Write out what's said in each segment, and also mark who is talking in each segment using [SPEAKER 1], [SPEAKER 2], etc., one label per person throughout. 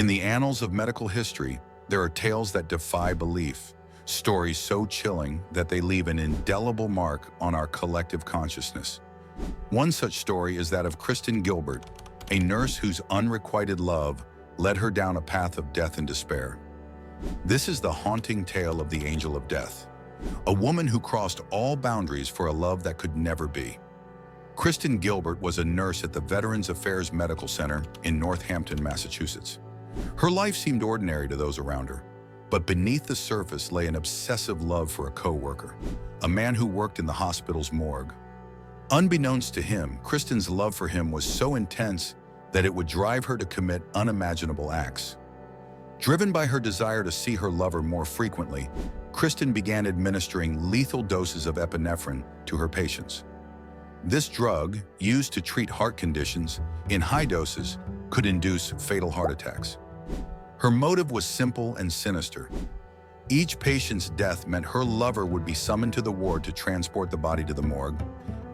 [SPEAKER 1] In the annals of medical history, there are tales that defy belief, stories so chilling that they leave an indelible mark on our collective consciousness. One such story is that of Kristen Gilbert, a nurse whose unrequited love led her down a path of death and despair. This is the haunting tale of the Angel of Death, a woman who crossed all boundaries for a love that could never be. Kristen Gilbert was a nurse at the Veterans Affairs Medical Center in Northampton, Massachusetts. Her life seemed ordinary to those around her, but beneath the surface lay an obsessive love for a co-worker, a man who worked in the hospital's morgue. Unbeknownst to him, Kristen's love for him was so intense that it would drive her to commit unimaginable acts. Driven by her desire to see her lover more frequently, Kristen began administering lethal doses of epinephrine to her patients. This drug, used to treat heart conditions, in high doses, could induce fatal heart attacks. Her motive was simple and sinister. Each patient's death meant her lover would be summoned to the ward to transport the body to the morgue,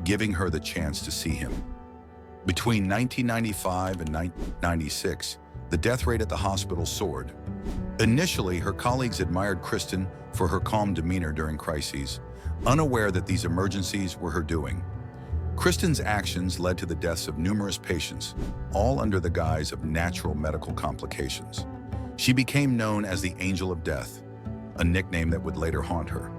[SPEAKER 1] giving her the chance to see him. Between 1995 and 1996, the death rate at the hospital soared. Initially, her colleagues admired Kristen for her calm demeanor during crises, unaware that these emergencies were her doing. Kristen's actions led to the deaths of numerous patients, all under the guise of natural medical complications. She became known as the Angel of Death, a nickname that would later haunt her.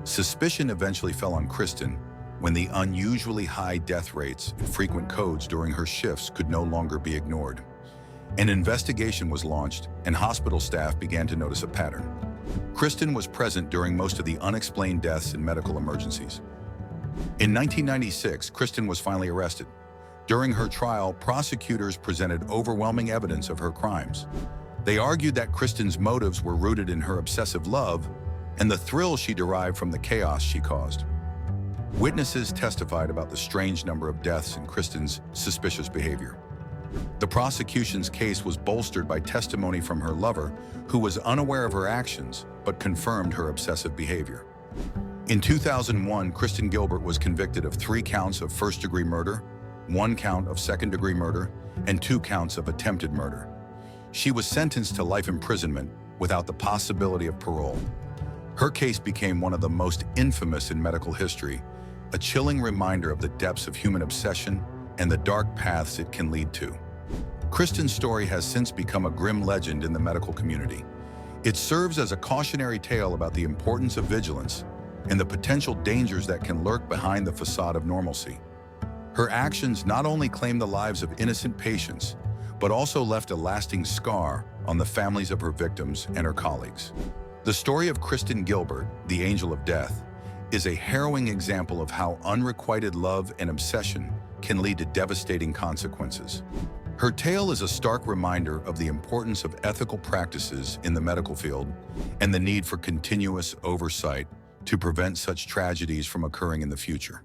[SPEAKER 1] Suspicion eventually fell on Kristen when the unusually high death rates and frequent codes during her shifts could no longer be ignored. An investigation was launched, and hospital staff began to notice a pattern. Kristen was present during most of the unexplained deaths in medical emergencies. In 1996, Kristen was finally arrested. During her trial, prosecutors presented overwhelming evidence of her crimes. They argued that Kristen's motives were rooted in her obsessive love and the thrill she derived from the chaos she caused. Witnesses testified about the strange number of deaths and Kristen's suspicious behavior. The prosecution's case was bolstered by testimony from her lover, who was unaware of her actions but confirmed her obsessive behavior. In 2001, Kristen Gilbert was convicted of 3 counts of first-degree murder, 1 count of second-degree murder, and 2 counts of attempted murder. She was sentenced to life imprisonment without the possibility of parole. Her case became one of the most infamous in medical history, a chilling reminder of the depths of human obsession and the dark paths it can lead to. Kristen's story has since become a grim legend in the medical community. It serves as a cautionary tale about the importance of vigilance and the potential dangers that can lurk behind the facade of normalcy. Her actions not only claimed the lives of innocent patients, but also left a lasting scar on the families of her victims and her colleagues. The story of Kristen Gilbert, the Angel of Death, is a harrowing example of how unrequited love and obsession can lead to devastating consequences. Her tale is a stark reminder of the importance of ethical practices in the medical field and the need for continuous oversight to prevent such tragedies from occurring in the future.